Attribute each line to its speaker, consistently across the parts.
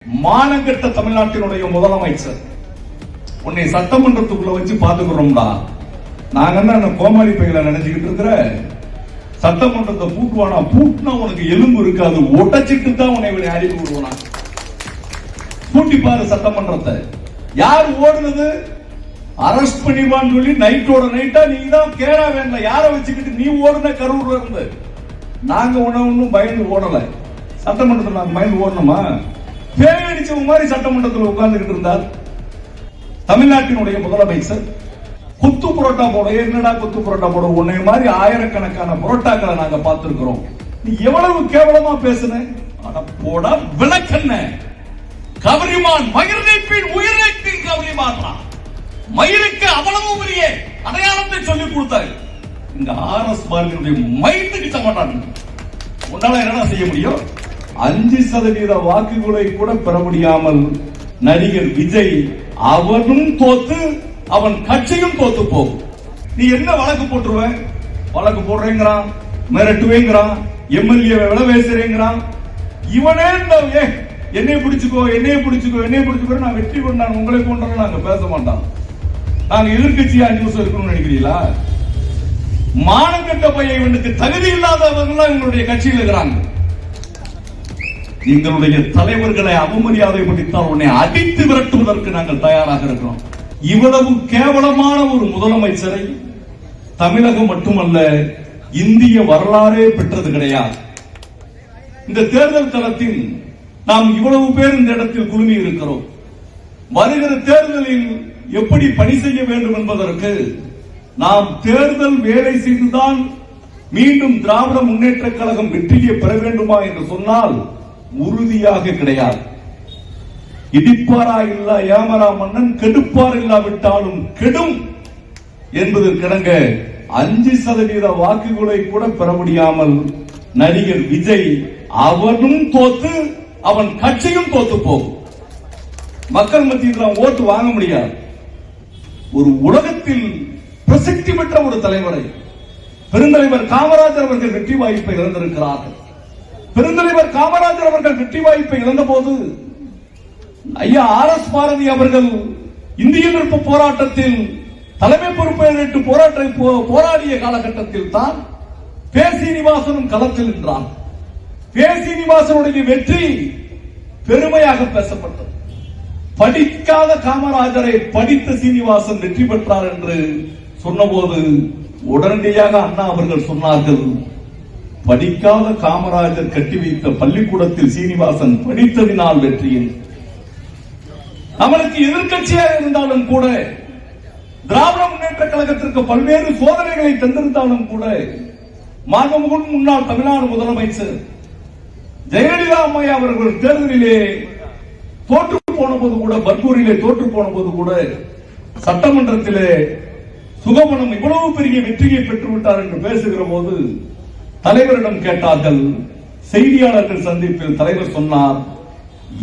Speaker 1: மானங்கெட்ட தமிழ்நாட்டினுடைய முதலமைச்சர் உன்னை சட்டமன்றத்துக்குள்ள வச்சு பாத்துக்கிறோம்டா. நாங்க என்ன கோமாளி பையில நினைச்சுக்கிட்டு இருக்கிற சட்டமன்றத்தை பூட்டுவானா? பூட்டினா உனக்கு எலும்பு இருக்காது, உடைச்சிட்டு தான் உன்னை இவனை அடிக்க விடுவானா. பூட்டி பாரு சட்டமன்றத்தை. யார் ஓடுனது? அரஸ்ட் பண்ணிவான்னு சொல்லி நைட்டோட நைட்டா நீ தான் கேரா வேண்டல. யார வச்சுக்கிட்டு நீ ஓடுன கரூர்ல இருந்து? நாங்க ஒன்னும் பயந்து ஓடல. சட்டமன்றத்தில் நாங்க பயந்து ஓடணுமா? பேரடிச்சவங்க மாதிரி சட்டமன்றத்தில் உட்கார்ந்துகிட்டு இருந்தார் தமிழ்நாட்டினுடைய முதலமைச்சர். குத்து புரோட்டா போட, என்னடா குத்து புரோட்டா போட? உன்னை மாதிரி ஆயிரக்கணக்கான புரோட்டாக்களை நாங்க பார்த்திருக்கிறோம். நீ எவ்வளவு கேவலமா பேசுன? போட விளக்கண்ண கவரிமான் மகிழ்நீப்பின் உயிரிழப்பின் கவரிமான் மயிலுக்கு அவ்வளவு பெரிய அடையாளத்தை சொல்லிக் கொடுத்தாரு. இந்த ஆர்எஸ் பாரதியுடைய மைண்டுக்கு சமட்டான். உன்னால என்ன செய்ய முடியும்? 5% வாக்குகளை கூட பெற முடியாமல் நடிகர் விஜய் அவனும் தோத்து அவன் கட்சியும் தோத்து போகும். நீ என்ன வழக்கு போட்டுருவ? வழக்கு போடுறேங்கிறான், மிரட்டுவேங்கிறான், எம்எல்ஏ விலை பேசுறேங்கிறான். இவனே என்னை பிடிச்சுக்கோ என்னைய பிடிச்சுக்கோ என்னைய பிடிச்சுக்கோ, நான் வெற்றி கொண்டான் உங்களை கொண்டான் நாங்க பேச மாட்டோம். நாங்க எதிர்கட்சியா நியூஸ் இருக்கணும்னு நினைக்கிறீங்களா? மானங்கெட்ட பையன், இவனுக்கு தகுதி இல்லாதவங்க எங்களுடைய கட்சியில் இருக்கிறாங்க. எங்களுடைய தலைவர்களை அவமரியாதை படித்தால் உன்னை அடித்து விரட்டுவதற்கு நாங்கள் தயாராக இருக்கிறோம். இவ்வளவு கேவலமான ஒரு முதலமைச்சரை தமிழகம் மட்டுமல்ல இந்திய வரலாறே பெற்றது கிடையாது. இந்த தேர்தல் களத்தில் நாம் இவ்வளவு பேர் இந்த இடத்தில் குழுமி இருக்கிறோம். வருகிற தேர்தலில் எப்படி பணி செய்ய வேண்டும் என்பதற்கு நாம் தேர்தல் வேலை செய்துதான் மீண்டும் திராவிட முன்னேற்ற கழகம் வெற்றியை பெற வேண்டுமா என்று சொன்னால் உறுதியாக கிடையாது. இடிப்பாரா இல்ல ஏமரா மன்னன், கெடுப்பார் இல்லாவிட்டாலும் கெடும் என்பதற்கிணங்க 5% வாக்குகளை கூட பெற முடியாமல் நடிகர் விஜய் அவனும் தோத்து அவன் கட்சியும் தோத்து போகும். மக்கள் மத்தியில் ஓட்டு வாங்க முடியாது. ஒரு உலகத்தில் பிரசித்தி பெற்ற ஒரு தலைவரை பெருந்தலைவர் காமராஜர் அவர்கள் வெற்றி வாய்ப்பை இழந்திருக்கிறார்கள். பெருந்தலைவர் காமராஜர் அவர்கள் வெற்றி வாய்ப்பை இழந்த போது ஐயா ஆர்எஸ் பாரதி அவர்கள் இந்திய எதிர்ப்பு போராட்டத்தில் தலைமை பொறுப்பேற்று போராடிய காலகட்டத்தில் தான் பே. சீனிவாசனும் களத்தில் நின்றார். பே. சீனிவாசனுடைய வெற்றி பெருமையாக பேசப்பட்டது. படிக்காத காமராஜரை படித்த சீனிவாசன் வெற்றி பெற்றார் என்று சொன்னபோது உடனடியாக அண்ணா அவர்கள் சொன்னார்கள், படிக்காத காமராஜர் கட்டி வைத்த பள்ளிக்கூடத்தில் சீனிவாசன் படித்ததினால் வெற்றியில். அவனுக்கு எதிர்கட்சியாக இருந்தாலும் கூட, திராவிட முன்னேற்ற கழகத்திற்கு பல்வேறு சோதனைகளை தந்திருந்தாலும் கூட, மாண்புமிகு முன்னாள் தமிழ்நாடு முதலமைச்சர் ஜெயலலிதா அம்மையா அவர்கள் தேர்தலிலே தோற்று போன போது கூட, பர்கூரிலே தோற்று போன போது கூட சட்டமன்றத்திலே சுகமனம் இவ்வளவு பெரிய வெற்றியை பெற்றுவிட்டார் என்று பேசுகிற போது தலைவரிடம் கேட்டார்கள். செய்தியாளர்கள் சந்திப்பில் தலைவர் சொன்னார்,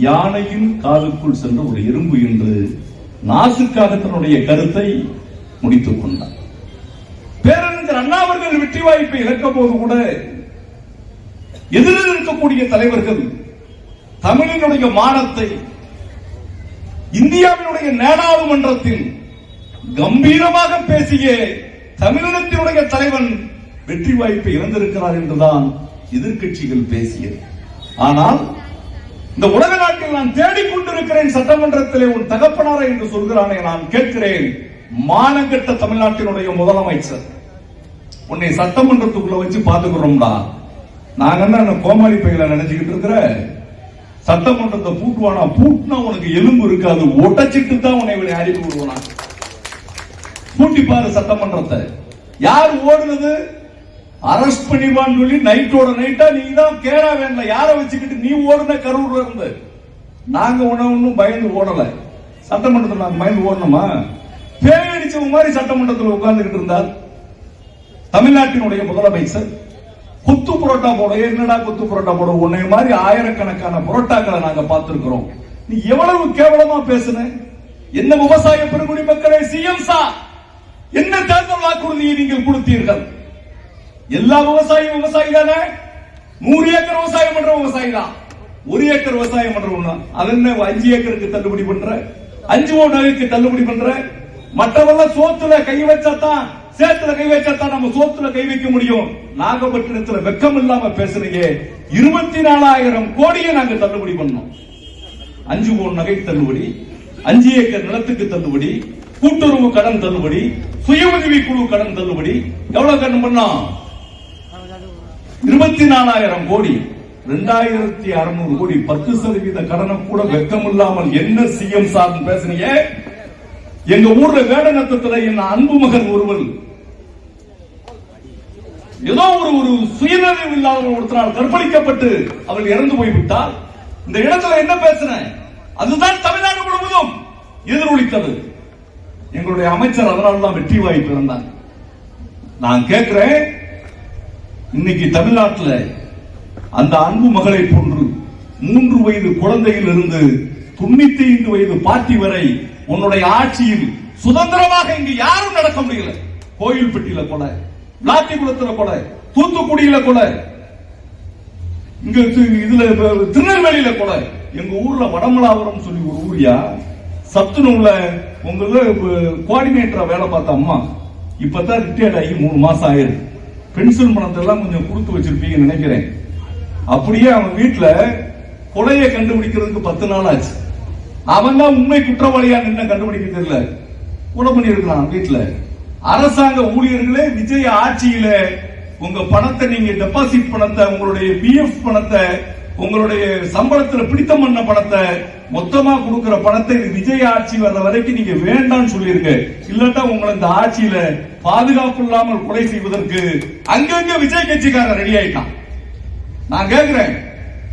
Speaker 1: யானையின் காலுக்குள் சென்ற ஒரு எறும்பு என்று நாசுக்காக தன்னுடைய கருத்தை முடித்துக் கொண்டார். பேரறிஞர் அண்ணா அவர்கள் வெற்றி வாய்ப்பை இழக்க போது கூட எதிரில் இருக்கக்கூடிய தலைவர்கள் தமிழினுடைய மானத்தை இந்தியாவினுடைய நாடாளுமன்றத்தில் கம்பீரமாக பேசிய தமிழினத்தினுடைய தலைவன் வெற்றி வாய்ப்பை இழந்திருக்கிறார் என்றுதான் எதிர்கட்சிகள் பேசியது. ஆனால் இந்த உலக நாட்டில் நான் தேடிக்கொண்டிருக்கிறேன், சட்டமன்றத்திலே உன் தகப்பனாரா என்று சொல்கிறானே, நான் கேட்கிறேன், மானங்கெட்ட தமிழ்நாட்டினுடைய முதலமைச்சர் உன்னை சட்டமன்றத்துக்குள்ள வச்சு பாத்துக்கிறோம்டா. நாங்க என்ன கோமாளி பையில நினைச்சுக்கிட்டு இருக்கிற சட்டமன்றத்தை பூட்டுவானா? பூட்டினா உனக்கு எலும்பு இருக்காது, உடைச்சிட்டு தான் உன்னை இவனை அடிக்க விடுவானா. பூட்டி பாரு சட்டமன்றத்தை. யார் ஓடுனது? அரஸ்ட் பண்ணிவான்னு சொல்லி நைட்டோட நைட்டா நீ தான் கேரா வேண்டல. யார வச்சுக்கிட்டு நீ ஓடுன கரூர்ல இருந்து? நாங்க ஒன்னும் பயந்து ஓடல. சட்டமன்றத்தில் நாங்க பயந்து ஓடணுமா? பேரடிச்சவங்க மாதிரி சட்டமன்றத்தில் உட்கார்ந்துகிட்டு இருந்தார் தமிழ்நாட்டினுடைய முதலமைச்சர். குத்து புரோட்டா போட, என்னடா குத்து புரோட்டா போட? உன்னை மாதிரி ஆயிரக்கணக்கான புரோட்டாக்களை நாங்க பார்த்திருக்கிறோம். நீ எவ்வளவு கேவலமா பேசுன? என்ன விவசாய பெருங்குடி மக்களை சிஎம் சார், என்ன தேர்தல் வாக்குறுதியை நீங்கள் கொடுத்தீர்கள்? எல்லா விவசாயி தானே? 100 ஏக்கர் விவசாயம் பண்ற விவசாயி தான். 1 ஏக்கர் விவசாயம் பண்றவங்க அது என்ன 5 ஏக்கருக்கு தள்ளுபடி பண்ற, 5 நகைக்கு தள்ளுபடி பண்ற. மற்றவெல்லாம் சோத்துல கை வச்சாதான், சேத்துல கை வச்சாதான் நம்ம சோத்துல கை வைக்க முடியும். நாகப்பட்டினத்துல வெக்கம் இல்லாம பேசுறீங்க. 24,000 கோடியை நாங்க தள்ளுபடி பண்ணோம். 5 நகை தள்ளுபடி, 5 ஏக்கர் நிலத்துக்கு தள்ளுபடி, கூட்டுறவு கடன் தள்ளுபடி, சுய உதவி குழு கடன் தள்ளுபடி. எவ்வளவு கடன் பண்ணோம்? 24,000 கோடி, 2,600 கோடி, 10% கடனை கூட வெக்கம் இல்லாமல் என்ன சிஎம் சார் பேசுறீங்க? எங்க ஊர்ல வேடநத்தத்துல என் அன்பு மகன் ஒருவர் ஏதோ ஒரு சுயநினைவு இல்லாத ஒருத்தரால் கற்பழிக்கப்பட்டு அவள் இறந்து போய்விட்டால் இந்த இடத்துல என்ன பேசுறேன்? அதுதான் தமிழ்நாடு முழுவதும் எதிரொலித்தது. எங்களுடைய அமைச்சர் அதனால்தான் வெற்றி வாய்ப்பு இருந்தாங்க. நான் கேட்கிறேன், இன்னைக்கு தமிழ்நாட்டில் அந்த அன்பு மகளை போன்று 3 வயது குழந்தையில் இருந்து 95 வயது பாட்டி வரை உன்னுடைய ஆட்சியில் சுதந்திரமாக இங்கு யாரும் நடக்க முடியல. கோயில்பட்டியில கொலை, விளாத்திக்குளத்துல கொலை, தூத்துக்குடியில கொலை, இங்க இதுல திருநெல்வேலியில கொலை. எங்க ஊர்ல வடமலாபுரம் சொல்லி ஒரு ஊரியா, சத்துணவுல உங்கள கோஆர்டினேட்டரா வேலை பார்த்த அம்மா இப்பதான் ரிட்டையர்ட் ஆகி 3 மாசம் ஆயிருக்கு. பென்ஷன் பணத்தை எல்லாம் கொஞ்சம் கொடுத்து வச்சிருப்பீங்கன்னு நினைக்கிறேன். அப்படியே அவன் வீட்டுல கொலையை கண்டுபிடிக்கிறதுக்கு 10 நாள் ஆச்சு. அவன் தான் உண்மை குற்றவாளியா நின்று கண்டுபிடிக்க தெரியல, கொலை பண்ணிருக்கிறான் வீட்டுல. அரசாங்க ஊழியர்களே விஜய் ஆட்சியில உங்க பணத்தை, நீங்க டெபாசிட் பணத்தை, உங்களுடைய பிஎஃப் பணத்தை, உங்களுடைய சம்பளத்தில் பிடித்தம் பண்ண பணத்தை, மொத்தமா கொடுக்கிற பணத்தை விஜய் ஆட்சி வர்ற வரைக்கும் நீங்க வேண்டாம்னு சொல்லிருங்க. இல்லட்டா உங்களை இந்த ஆட்சியில பாதுகாப்பு இல்லாமல் கொலை செய்வதற்கு அங்கங்க விஜய் கட்சிக்காரன் ரெடி ஆயிட்டான். நான் கேட்கிறேன்,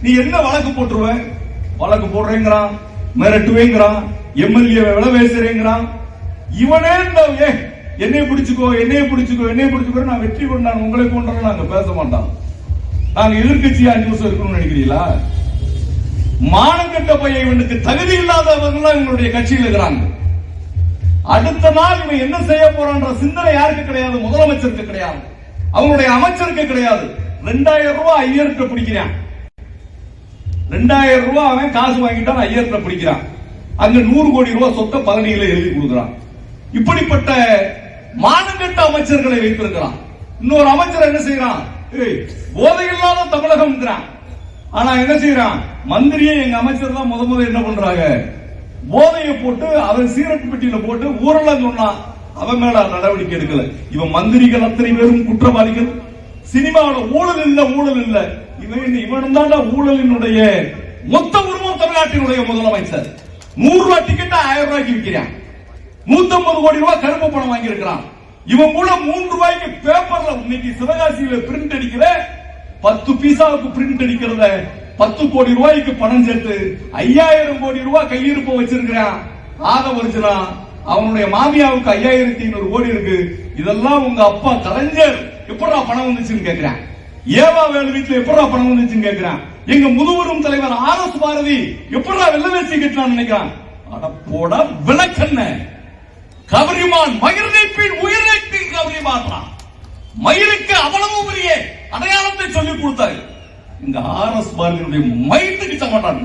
Speaker 1: நீ என்ன வழக்கு போட்டுருவ? வழக்கு போடுறேங்கிறான், மிரட்டுவேங்கிறான், எம்எல்ஏ விலை பேசுறேங்கிறான். இவனே என்னைய பிடிச்சுக்கோ, என்னைய பிடிச்சுக்கோ, என்னைய பிடிச்சுக்கோ, நான் வெற்றி கொண்டான் உங்களை கொண்டான் நாங்க பேச மாட்டோம். நாங்க எதிர்கட்சியா 5 வருஷம் இருக்கணும்னு நினைக்கிறீங்களா? மானங்கட்ட பையன், இவனுக்கு தகுதி இல்லாதவங்க எங்களுடைய கட்சியில் இருக்கிறாங்க. அடுத்த நாள் இவன் என்ன செய்ய போறான்ற சிந்தனை யாருக்கு கிடையாது? முதலமைச்சருக்கு கிடையாது, அவங்களுடைய அமைச்சருக்கு கிடையாது. 2,000 ரூபாய் ஐயர்கிட்ட பிடிக்கிறான். 2,000 ரூபாய் அவன் காசு வாங்கிட்டான், ஐயர்கிட்ட பிடிக்கிறான். அங்க 100 கோடி ரூபாய் சொத்தை பதவியில எழுதி கொடுக்கிறான். இப்படிப்பட்ட மானங்கட்ட அமைச்சர்களை வைத்திருக்கிறான். இன்னொரு அமைச்சர் என்ன செய்யறான்? போதையில்லாத தமிழகம். ஆனா என்ன செய்யறான்? மந்திரியே எங்க அமைச்சர் தான் முத என்ன பண்றாங்க, போதையை போட்டு அவன் சீரட் பெட்டியில போட்டு ஊரெல்லாம் சொன்னான். அவன் மேல நடவடிக்கை எடுக்கல. இவன் மந்திரிகள் அத்தனை பேரும் குற்றவாளிகள். சினிமாவில் ஊழல் இல்ல, ஊழல் இல்ல. இவன் தான் ஊழலினுடைய மொத்த உருவம். தமிழ்நாட்டினுடைய முதலமைச்சர் 100 ரூபாய் டிக்கெட் 1000 ரூபாய்க்கு விற்கிறான். 150 கோடி ரூபாய் கருப்பு பணம் வாங்கி இருக்கிறான். இவன் கூட 3 ரூபாய்க்கு பேப்பர்ல இன்னைக்கு சிவகாசியில பிரிண்ட் அடிக்கிற 10 பீசாவுக்கு பிரிண்ட் அடிக்கிறத 10 கோடி ரூபாய்க்கு பணம் சேர்த்து 5000 கோடி ரூபாய் கையிருப்பு வச்சிருக்கிறான். ஆக வருச்சுனா அவனுடைய மாமியாவுக்கு 5500 கோடி இருக்கு. இதெல்லாம் உங்க அப்பா கலைஞர் எப்படா பணம் வந்துச்சுன்னு கேட்கிறான். ஏவா வேலு வீட்டுல எப்படா பணம் வந்துச்சுன்னு கேட்கிறான். எங்க முதுவரும் தலைவர் RS பாரதி எப்படா வெள்ளவேசி கட்டலாம்னு நினைக்கிறான். அட போடா விளக்கண்ண கவரிமான் மகிழ்நீப்பின் உயிரைக்கு கவரிமான் மயிலுக்கு அவ்வளவு பெரிய அடையாளத்தை சொல்லிக் கொடுத்தாரு. இந்த RS பாரதியுடைய மயிலுக்கு சமட்டான்.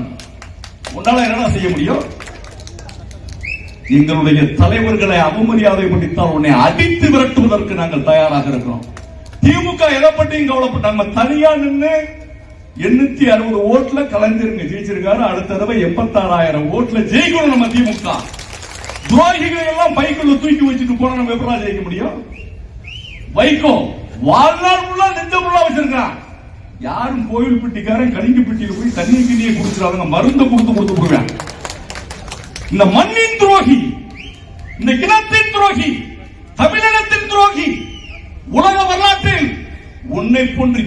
Speaker 1: உன்னால என்ன செய்ய முடியும்? எங்களுடைய தலைவர்களை அவமரியாதை பண்ணித்தால் உன்னை அடித்து விரட்டுவதற்கு நாங்கள் தயாராக இருக்கிறோம். திமுக எதை பற்றியும் கவலைப்பட்டாங்க. தனியா நின்று 860 ஓட்டுல கலைஞருங்க ஜெயிச்சிருக்காரு. அடுத்த தடவை 86,000 ஓட்டுல ஜெயிக்கணும் நம்ம திமுக. துரோகிகளை எல்லாம் பைக்குள்ள தூக்கி வச்சுட்டு போனா நம்ம எப்படா ஜெயிக்க முடியும்? வைகோ வாழ்நாள் ஃபுல்லா நெஞ்சமுள்ளா வச்சிருக்கான். யாரும் கோயில் பெட்டிக்காரன் கலிங்க பெட்டியில போய் தண்ணி கிண்ணியை குடிச்சிடாங்க, மருந்து கொடுத்து போடுவேன். இந்த மண்ணின் துரோகி, இந்த இனத்தின் துரோகி, தமிழினத்தின் துரோகி, உலக வரலாற்றில் உன்னை போன்று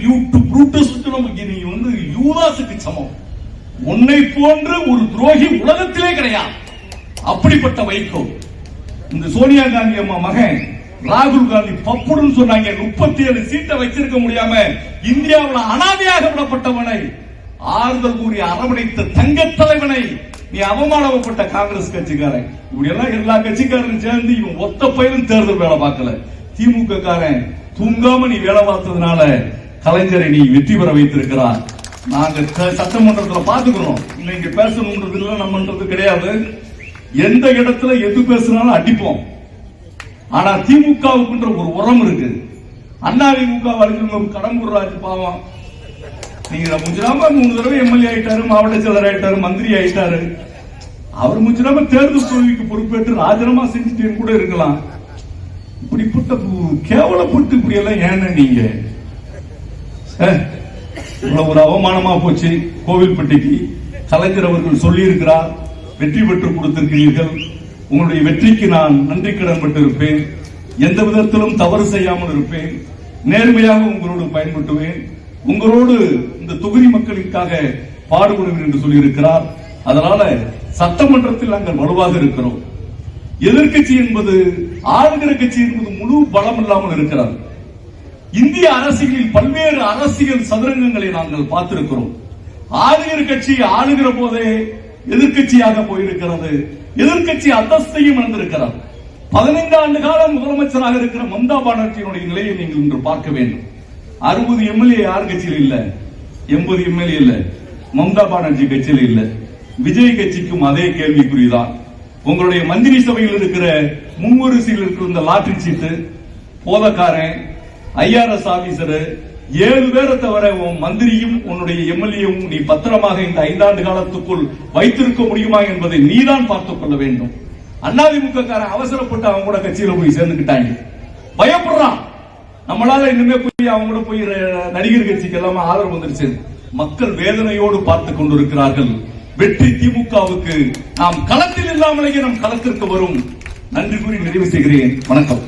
Speaker 1: நீ வந்து யூதாசுக்கு சமம். உன்னை போன்று ஒரு துரோகி உலகத்திலே கிடையாது. அப்படிப்பட்ட வைகோ இந்த சோனியா காந்தி அம்மா மகன் ராகுல் காந்தி பப்புடுன்னு சொன்னாங்க. 37 சீட்டை வச்சிருக்க முடியாம இந்தியாவில் அனாதையாக விடப்பட்டவனை ஆறுதல் கூறி அரவணைத்த தங்க தலைவனை நீ அவமானப்பட்ட காங்கிரஸ் கட்சிக்காரன். இப்படி எல்லாம் எல்லா கட்சிக்காரரும் சேர்ந்து இவன் ஒத்த பயிலும் தேர்தல் வேலை பார்க்கல. திமுக காரன் தூங்காம நீ வேலை பார்த்ததுனால கலைஞரை நீ வெற்றி பெற வைத்திருக்கிறார். நாங்க சட்டமன்றத்தில் பாத்துக்கிறோம். இன்னைக்கு பேசணும்ன்றது இல்ல, நம்மன்றது கிடையாது. எந்த இடத்துல எது பேசினாலும் அடிப்போம். ஆனா திமுகவுக்குன்ற ஒரு உரம் இருக்கு. அதிமுக வழக்கு கடம்பூர்ராஜ் பாவம், நீங்க முஞ்சிராம 3 தடவை எம்எல்ஏ ஆயிட்டாரு, மாவட்ட செயலர் ஆயிட்டாரு, மந்திரி ஆயிட்டாரு. அவர் முஞ்சிராம தேர்தல் தோல்விக்கு பொறுப்பேற்று ராஜினாமா செஞ்சுட்டு கூட இருக்கலாம். இப்படிப்பட்ட கேவலப்பட்டு இப்படி எல்லாம் ஏன்னா நீங்க ஒரு அவமானமா போச்சு. கோவில்பட்டிக்கு கலைஞர் அவர்கள் சொல்லி இருக்கிறார், வெற்றி பெற்று கொடுத்திருக்கிறீர்கள். உங்களுடைய வெற்றிக்கு நான் நன்றி கடன் பட்டு இருப்பேன். எந்த விதத்திலும் தவறு செய்யாமல் இருப்பேன். நேர்மையாக உங்களோடு பயன்படுத்துவேன். உங்களோடு இந்த தொகுதி மக்களுக்காக பாடுபடுவேன் என்று சொல்லியிருக்கிறார். அதனால சட்டமன்றத்தில் நாங்கள் வலுவாக இருக்கிறோம். எதிர்கட்சி என்பது ஆளுகிற கட்சி என்பது முழு பலம் இல்லாமல் இருக்கிறார். இந்திய அரசியலில் பல்வேறு அரசியல் சதுரங்கங்களை நாங்கள் பார்த்திருக்கிறோம். ஆளுகிற கட்சி ஆளுகிற போதே எதிர்கட்சியாக போயிருக்கிறது. எதிர்கட்சி அந்தஸ்தையும் இழந்திருக்கிறார். 15 ஆண்டு காலம் முதலமைச்சராக இருக்கிற மம்தா பானர்ஜியினுடைய நிலையை நீங்கள் இன்று பார்க்க வேண்டும். 60 எம்எல்ஏ யார் கட்சியில் இல்ல, 80 எம்எல்ஏ இல்ல, மம்தா பானர்ஜி கட்சியில் இல்ல. விஜய் கட்சிக்கும் அதே கேள்விக்குறிதான். உங்களுடைய மந்திரி சபையில் இருக்கிற முன்வரிசையில் இருக்கிற இந்த லாட்டரி சீட்டு, போதக்காரன், ஐஆர்எஸ் ஆபீசர் 7 பேரை தவிர உன் மந்திரியும் உன்னுடைய எம்எல்ஏவும் நீ பத்திரமாக இந்த 5 ஆண்டு காலத்துக்குள் வைத்திருக்க முடியுமா என்பதை நீதான் பார்த்துக் கொள்ள வேண்டும். அதிமுக காரன் அவசரப்பட்டு அவங்க கூட கட்சியில போய் சேர்ந்துக்கிட்டாங்க. பயப்படுறான். நம்மளால இனிமே போய் அவங்க கூட போய் நடிகர் கட்சிக்கு எல்லாமே ஆதரவு வந்துருச்சு. மக்கள் வேதனையோடு பார்த்துக் கொண்டிருக்கிறார்கள். வெற்றி திமுகவுக்கு. நாம் களத்தில் இல்லாமலேயே நம் களத்திற்கு வரும். நன்றி கூறி நிறைவு செய்கிறேன். வணக்கம்.